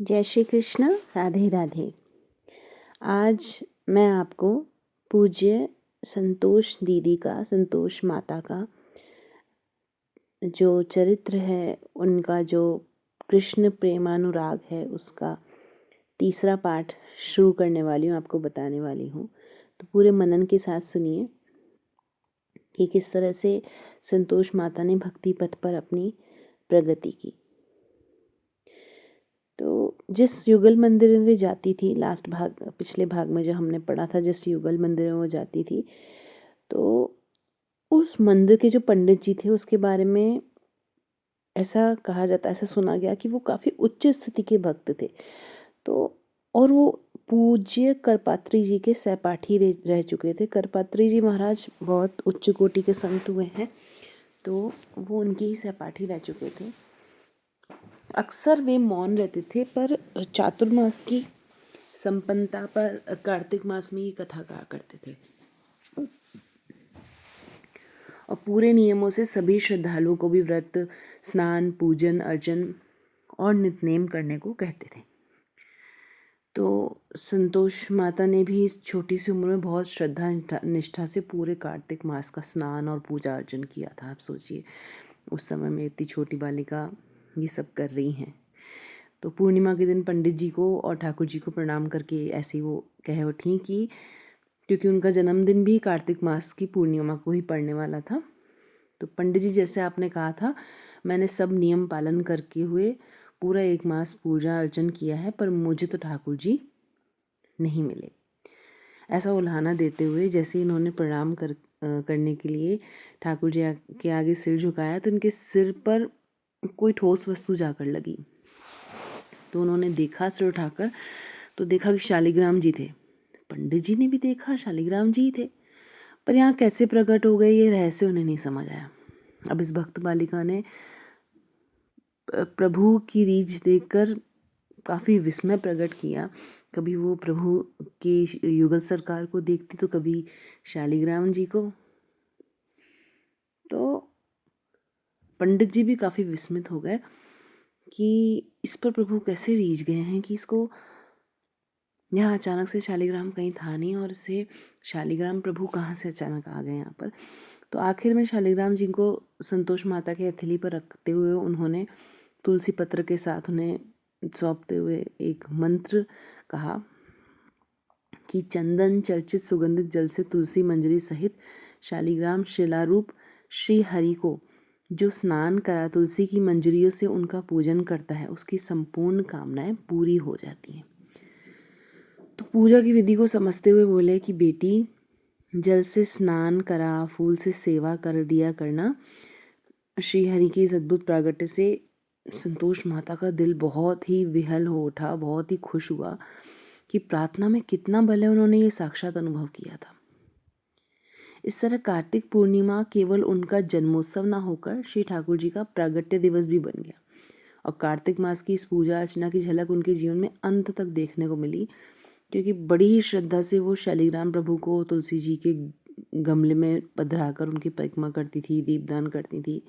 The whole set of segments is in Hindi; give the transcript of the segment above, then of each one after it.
जय श्री कृष्ण। राधे राधे। आज मैं आपको पूज्य संतोष दीदी का, संतोष माता का जो चरित्र है, उनका जो कृष्ण प्रेमानुराग है, उसका तीसरा पाठ शुरू करने वाली हूँ, आपको बताने वाली हूँ। तो पूरे मनन के साथ सुनिए कि किस तरह से संतोष माता ने भक्ति पथ पर अपनी प्रगति की। तो जिस युगल मंदिर में वे जाती थी, पिछले भाग में जो हमने पढ़ा था, जिस युगल मंदिर में वो जाती थी, तो उस मंदिर के जो पंडित जी थे, उसके बारे में ऐसा कहा जाता, ऐसा सुना गया कि वो काफ़ी उच्च स्थिति के भक्त थे। तो और वो पूज्य करपात्री जी के सहपाठी रह चुके थे। करपात्री जी महाराज बहुत उच्च कोटि के संत हुए हैं, तो वो उनके ही सहपाठी रह चुके थे। अक्सर वे मौन रहते थे, पर चातुर्मास की संपन्नता पर कार्तिक मास में ये कथा कहा करते थे और पूरे नियमों से सभी श्रद्धालुओं को भी व्रत, स्नान, पूजन अर्चन और नित्यनेम करने को कहते थे। तो संतोष माता ने भी इस छोटी सी उम्र में बहुत श्रद्धा निष्ठा से पूरे कार्तिक मास का स्नान और पूजा अर्चन किया था। आप सोचिए, उस समय में इतनी छोटी बालिका ये सब कर रही हैं। तो पूर्णिमा के दिन पंडित जी को और ठाकुर जी को प्रणाम करके ऐसे वो कह उठी कि क्योंकि उनका जन्मदिन भी कार्तिक मास की पूर्णिमा को ही पड़ने वाला था। तो पंडित जी, जैसे आपने कहा था, मैंने सब नियम पालन करके हुए पूरा 1 मास पूजा अर्चन किया है, पर मुझे तो ठाकुर जी नहीं मिले। ऐसा उल्हाना देते हुए जैसे इन्होंने प्रणाम करने के लिए ठाकुर जी के आगे सिर झुकाया, तो इनके सिर पर कोई ठोस वस्तु जाकर लगी। तो उन्होंने देखा सिर उठाकर, तो देखा कि शालिग्राम जी थे। पंडित जी ने भी देखा शालिग्राम जी थे, पर यहाँ कैसे प्रकट हो गए, ये रहस्य उन्हें नहीं समझ आया। अब इस भक्त बालिका ने प्रभु की रीझ देखकर काफ़ी विस्मय प्रकट किया। कभी वो प्रभु की युगल सरकार को देखती, तो कभी शालिग्राम जी को। तो पंडित जी भी काफ़ी विस्मित हो गए कि इस पर प्रभु कैसे रीझ गए हैं कि इसको यहाँ अचानक से शालिग्राम कहीं था नहीं, और इसे शालिग्राम प्रभु कहाँ से अचानक आ गए यहाँ पर। तो आखिर में शालिग्राम जी को संतोष माता के हथेली पर रखते हुए उन्होंने तुलसी पत्र के साथ उन्हें सौंपते हुए एक मंत्र कहा कि चंदन चर्चित सुगंधित जल से तुलसी मंजरी सहित शालिग्राम शिलारूप श्री हरि को जो स्नान करा तुलसी की मंजरियों से उनका पूजन करता है, उसकी संपूर्ण कामनाएं पूरी हो जाती हैं। तो पूजा की विधि को समझते हुए बोले कि बेटी, जल से स्नान करा, फूल से सेवा कर दिया करना। श्री हरि के इस अद्भुत प्रागट्य से संतोष माता का दिल बहुत ही विहल हो उठा, बहुत ही खुश हुआ कि प्रार्थना में कितना बल है, उन्होंने ये साक्षात अनुभव किया था। इस तरह कार्तिक पूर्णिमा केवल उनका जन्मोत्सव ना होकर श्री ठाकुर जी का प्रागट्य दिवस भी बन गया, और कार्तिक मास की इस पूजा अर्चना की झलक उनके जीवन में अंत तक देखने को मिली, क्योंकि बड़ी ही श्रद्धा से वो शालिग्राम प्रभु को तुलसी जी के गमले में पधराकर उनकी परिक्रमा करती थी, दीपदान करती थी।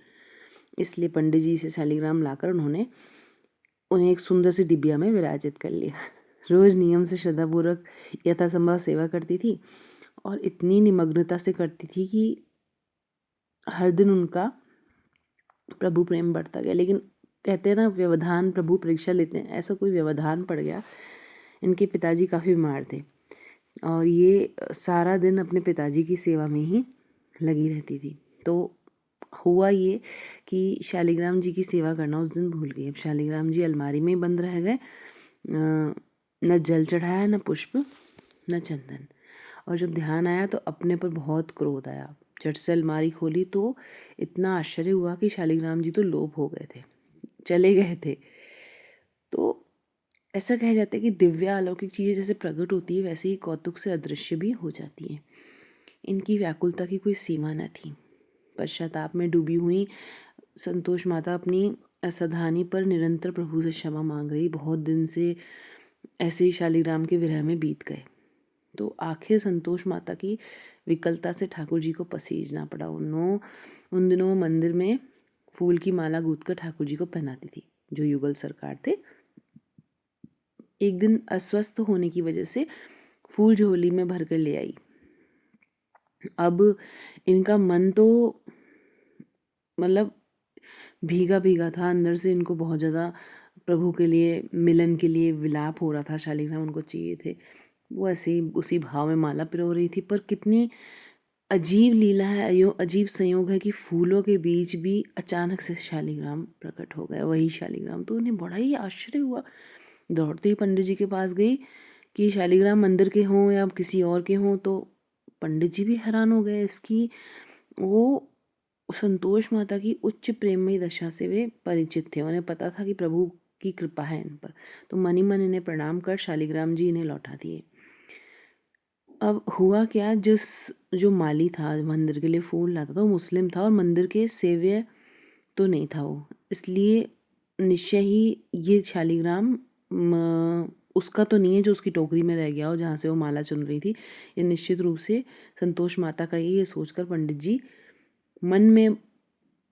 इसलिए पंडित जी से शालिग्राम लाकर उन्हें एक सुंदर सी डिबिया में विराजित कर लिया। रोज नियम से श्रद्धापूर्वक यथासंभव सेवा करती थी, और इतनी निमग्नता से करती थी कि हर दिन उनका प्रभु प्रेम बढ़ता गया। लेकिन कहते हैं ना, व्यवधान प्रभु परीक्षा लेते हैं, ऐसा कोई व्यवधान पड़ गया। इनके पिताजी काफ़ी बीमार थे, और ये सारा दिन अपने पिताजी की सेवा में ही लगी रहती थी। तो हुआ ये कि शालिग्राम जी की सेवा करना उस दिन भूल गई। अब शालिग्राम जी अलमारी में ही बंद रह गए, न जल चढ़ाया, न पुष्प, न चंदन। और जब ध्यान आया तो अपने पर बहुत क्रोध आया। झट से अलमारी खोली तो इतना आश्चर्य हुआ कि शालिग्राम जी तो लोप हो गए थे, चले गए थे। तो ऐसा कहा जाता है कि दिव्य अलौकिक चीज़ें जैसे प्रकट होती है, वैसे ही कौतुक से अदृश्य भी हो जाती हैं। इनकी व्याकुलता की कोई सीमा न थी। पश्चाताप में डूबी हुई संतोष माता अपनी असावधानी पर निरंतर प्रभु से क्षमा मांग रही। बहुत दिन से ऐसे ही शालिग्राम के विरह में बीत गए। तो आखिर संतोष माता की विकलता से ठाकुर जी को पसीजना पड़ा। उन दिनों मंदिर में फूल की माला गूंथकर ठाकुर जी को पहनाती थी, जो युगल सरकार थे। एक दिन अस्वस्थ होने की वजह से फूल झोली में भर कर ले आई। अब इनका मन तो मतलब भीगा भीगा था अंदर से, इनको बहुत ज़्यादा प्रभु के लिए, मिलन के लिए विलाप हो रहा था, शालिग्राम उनको चाहिए थे। वो ऐसे ही उसी भाव में माला पिरो रही थी। पर कितनी अजीब लीला है, अजीब संयोग है कि फूलों के बीच भी अचानक से शालिग्राम प्रकट हो गया, वही शालिग्राम। तो उन्हें बड़ा ही आश्चर्य हुआ। दौड़ते ही पंडित जी के पास गई कि शालिग्राम मंदिर के हों या किसी और के हों। तो पंडित जी भी हैरान हो गए इसकी, वो संतोष माता की उच्च प्रेममयी दशा से वे परिचित थे। उन्हें पता था कि प्रभु की कृपा है इन पर। तो मन ही मन इन्हें प्रणाम कर शालिग्राम जी इन्हें लौटा दिए। अब हुआ क्या, जो माली था मंदिर के लिए फूल लाता था वो मुस्लिम था और मंदिर के सेव्य तो नहीं था वो, इसलिए निश्चय ही ये शालिग्राम उसका तो नहीं है जो उसकी टोकरी में रह गया हो जहाँ से वो माला चुन रही थी। ये निश्चित रूप से संतोष माता का ही, ये सोचकर पंडित जी मन में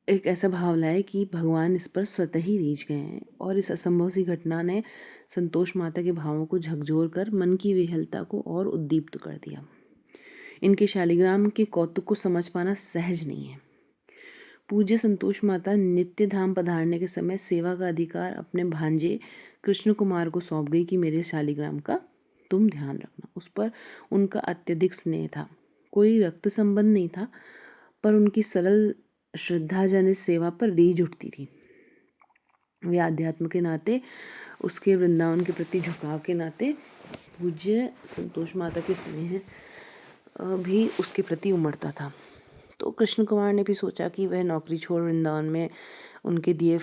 एक ऐसा भाव लाए कि भगवान इस पर स्वतः ही रीझ गए हैं। और इस असंभव सी घटना ने संतोष माता के भावों को झकझोर कर मन की विह्वलता को और उद्दीप्त कर दिया। इनके शालिग्राम के कौतुक को समझ पाना सहज नहीं है। पूज्य संतोष माता नित्य धाम पधारने के समय सेवा का अधिकार अपने भांजे कृष्ण कुमार को सौंप गई कि मेरे शालिग्राम का तुम ध्यान रखना। उस पर उनका अत्यधिक स्नेह था, कोई रक्त संबंध नहीं था, पर उनकी सरल श्रद्धाजनित सेवा पर रीझ उठती थी। वे आध्यात्म के नाते, उसके वृंदावन के प्रति झुकाव के नाते पूज्य संतोष माता के स्नेह भी उसके प्रति उमड़ता था। तो कृष्ण कुमार ने भी सोचा कि वह नौकरी छोड़ वृंदावन में उनके दिए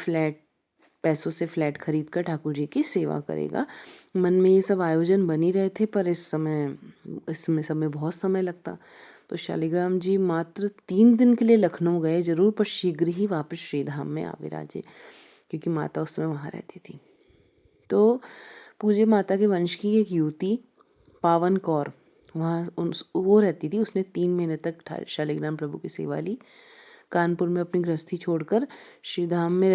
पैसों से फ्लैट खरीद कर ठाकुर जी की सेवा करेगा। मन में ये सब आयोजन बन ही रहे थे, पर इसमें समय बहुत समय लगता। तो शालिग्राम जी मात्र 3 दिन के लिए लखनऊ गए जरूर, पर शीघ्र ही वापस श्रीधाम में आ विराजे, क्योंकि माता उस समय वहाँ रहती थी। तो पूज्य माता के वंश की एक युवती पावन कौर वहाँ वो रहती थी। उसने 3 महीने तक शालिग्राम प्रभु की सेवा ली। कानपुर में अपनी गृहस्थी छोड़कर श्रीधाम में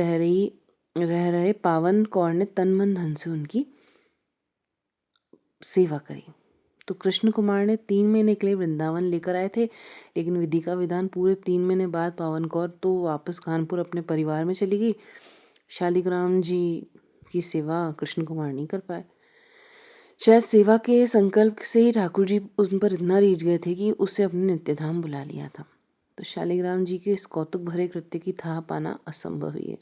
रह रहे पावन कौर ने तन मन धन से उनकी सेवा करी। तो कृष्ण कुमार ने 3 महीने के लिए वृंदावन लेकर आए थे, लेकिन विधि का विधान पूरे 3 महीने बाद पावन कौर तो वापस कानपुर अपने परिवार में चली गई। शालिग्राम जी की सेवा कृष्ण कुमार नहीं कर पाए। शायद सेवा के संकल्प से ही ठाकुर जी उन पर इतना रीझ गए थे कि उससे अपने नित्यधाम बुला लिया था। तो शालिग्राम जी के इस कौतुक भरे कृत्य की थाह पाना असंभव ही है।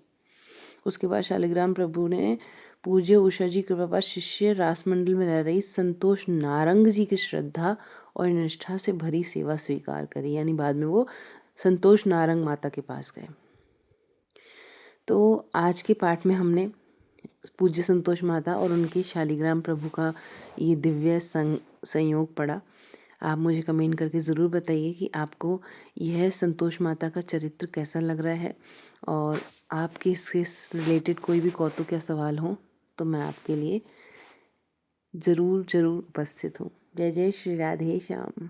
उसके बाद शालिग्राम प्रभु ने पूज्य उषा जी कृपा पास शिष्य रासमंडल में रह रही संतोष नारंग जी की श्रद्धा और निष्ठा से भरी सेवा स्वीकार करी। यानी बाद में वो संतोष नारंग माता के पास गए। तो आज के पाठ में हमने पूज्य संतोष माता और उनके शालिग्राम प्रभु का ये दिव्य संयोग पढ़ा। आप मुझे कमेंट करके ज़रूर बताइए कि आपको यह संतोष माता का चरित्र कैसा लग रहा है, और आपके इससे रिलेटेड कोई भी कौतुक या सवाल हो तो मैं आपके लिए ज़रूर उपस्थित हूँ। जय जय श्री राधे श्याम।